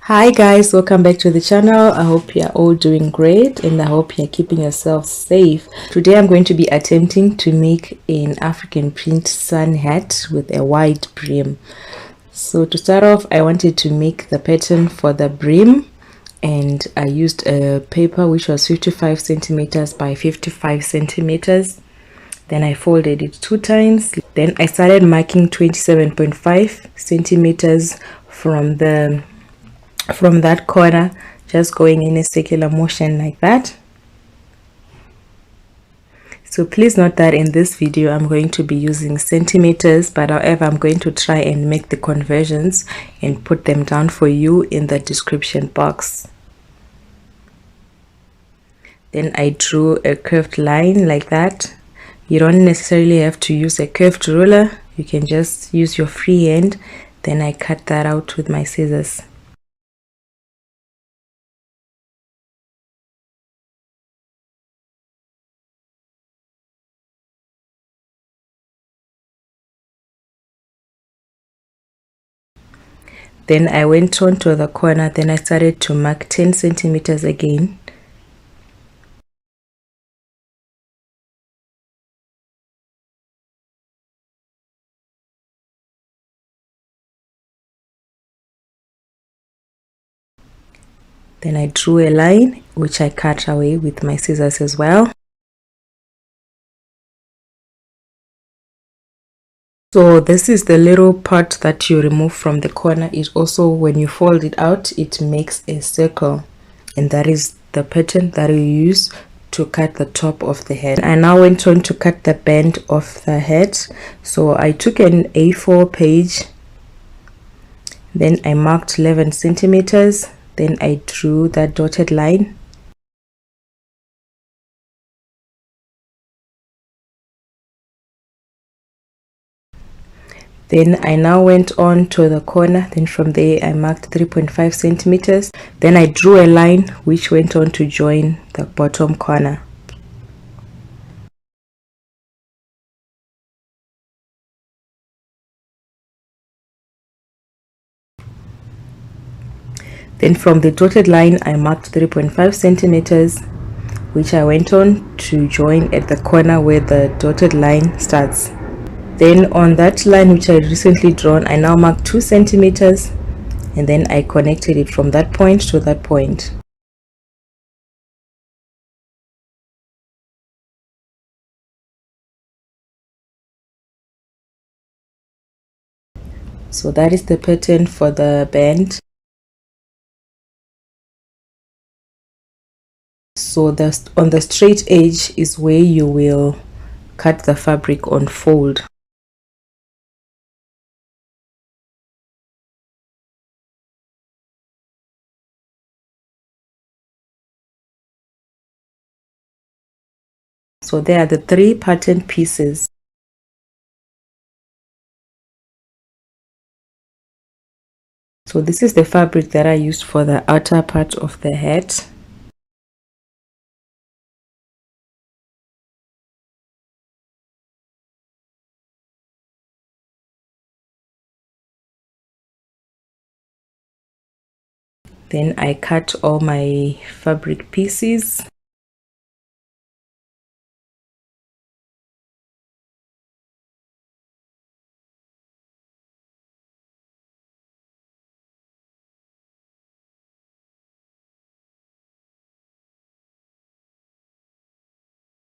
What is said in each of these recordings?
Hi guys, welcome back to the channel. I hope you're all doing great and I hope you're keeping yourself safe. Today I'm going to be attempting to make an African print sun hat with a wide brim. So to start off, I wanted to make the pattern for the brim, and I used a paper which was 55 centimeters by 55 centimeters. Then I folded it 2 times. Then I started marking 27.5 centimeters from that corner, just going in a circular motion like that. So please note that in this video I'm going to be using centimeters, but however I'm going to try and make the conversions and put them down for you in the description box. Then I drew a curved line like that. You don't necessarily have to use a curved ruler, you can just use your free hand. Then I cut that out with my scissors. Then I went on to the corner, then I started to mark 10 centimeters again. Then I drew a line which I cut away with my scissors as well. So this is the little part that you remove from the corner. It also, when you fold it out, it makes a circle, and that is the pattern that you use to cut the top of the head. I now went on to cut the band of the head. So I took an A4 page, then I marked 11 centimeters, then I drew that dotted line. Then I now went on to the corner, then from there I marked 3.5 centimeters. Then I drew a line which went on to join the bottom corner. Then from the dotted line I marked 3.5 centimeters, which I went on to join at the corner where the dotted line starts. Then on that line which I recently drawn, I now marked 2 centimeters, and then I connected it from that point to that point. So that is the pattern for the band. So on the straight edge is where you will cut the fabric on fold. So there are the 3 pattern pieces. So this is the fabric that I used for the outer part of the hat. Then I cut all my fabric pieces.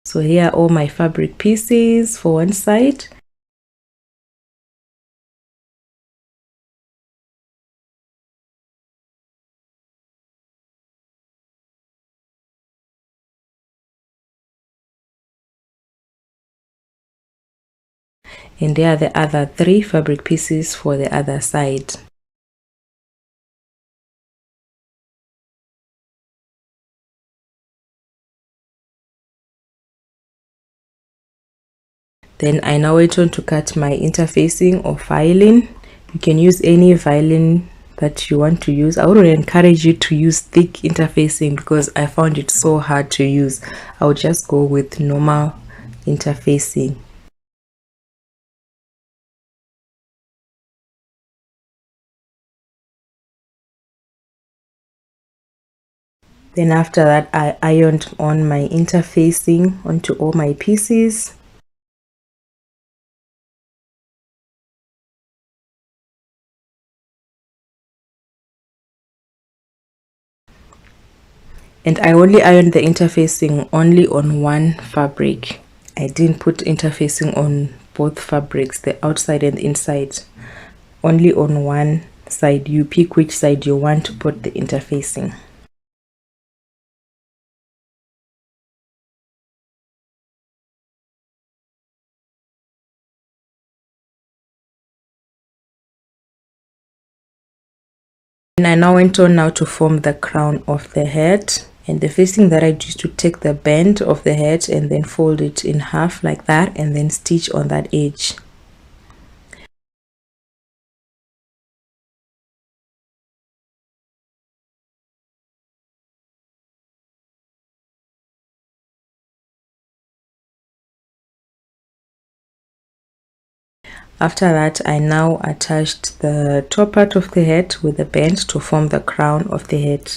So here are all my fabric pieces for one side. And there are the other 3 fabric pieces for the other side. Then I now went on to cut my interfacing or filing. You can use any filing that you want to use. I would encourage you to use thick interfacing because I found it so hard to use. I would just go with normal interfacing. Then after that, I ironed on my interfacing onto all my pieces. And I only ironed the interfacing only on one fabric. I didn't put interfacing on both fabrics, the outside and the inside. Only on one side. You pick which side you want to put the interfacing. And I now went on now to form the crown of the head. And the first thing that I do is to take the bend of the head and then fold it in half like that, and then stitch on that edge. After that, I now attached the top part of the head with the bend to form the crown of the head.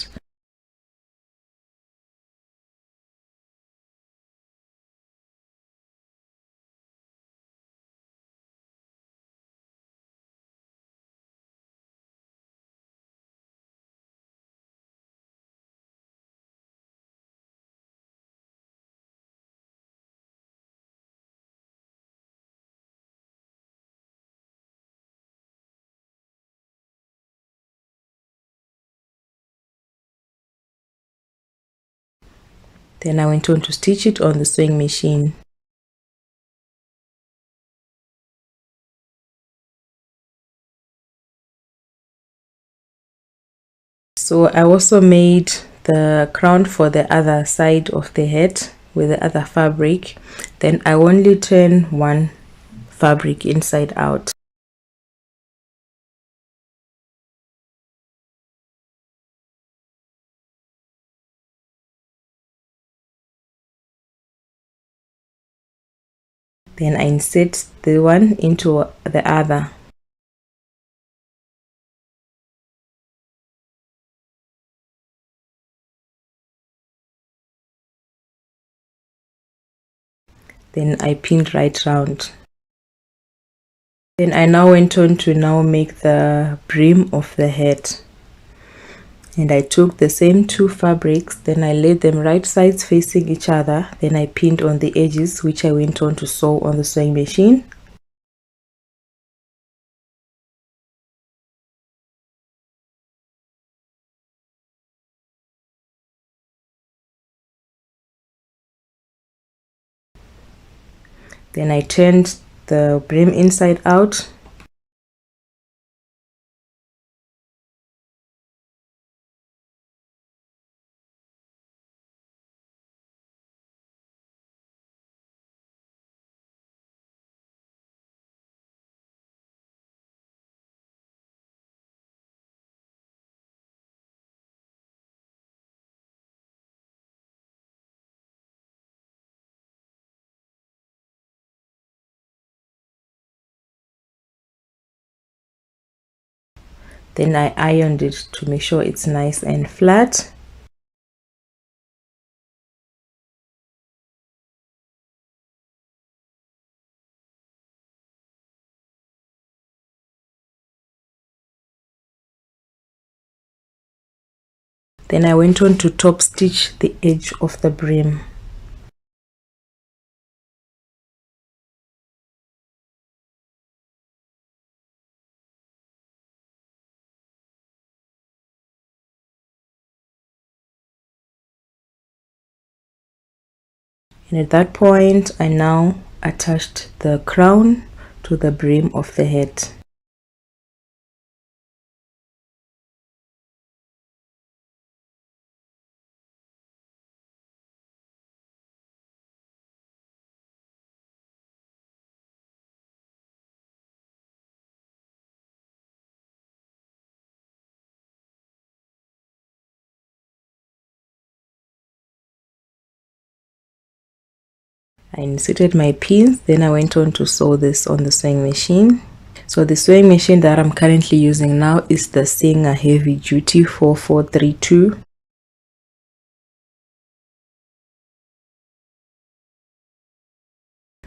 Then I went on to stitch it on the sewing machine. So I also made the crown for the other side of the head with the other fabric. Then I only turn one fabric inside out. Then I insert the one into the other. Then I pinned right round. Then I now went on to now make the brim of the head. And I took the same two fabrics, then I laid them right sides facing each other, then I pinned on the edges, which I went on to sew on the sewing machine. Then I turned the brim inside out. Then I ironed it to make sure it's nice and flat. Then I went on to top stitch the edge of the brim. And at that point, I now attached the crown to the brim of the head. I inserted my pins, then I went on to sew this on the sewing machine. So the sewing machine that I'm currently using now is the Singer Heavy Duty 4432.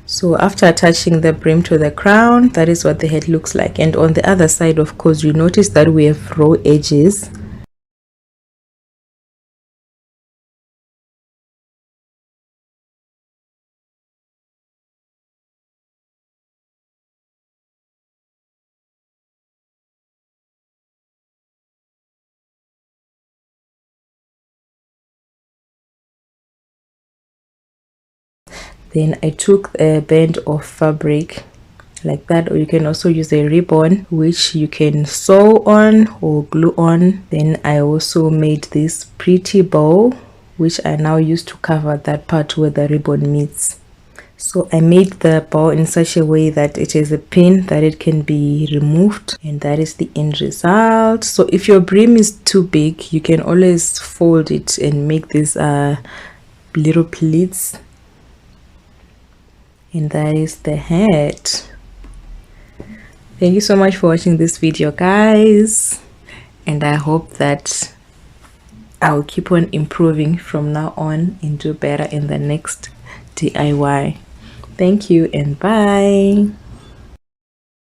So after attaching the brim to the crown, that is what the head looks like. And on the other side, of course, you notice that we have raw edges. Then I took a band of fabric like that, or you can also use a ribbon which you can sew on or glue on. Then I also made this pretty bow which I now use to cover that part where the ribbon meets. So I made the bow in such a way that it is a pin that it can be removed, and that is the end result. So if your brim is too big, you can always fold it and make these little pleats, and that is the head. Thank you so much for watching this video, guys, and I hope that I'll keep on improving from now on and do better in the next DIY. Thank you and bye.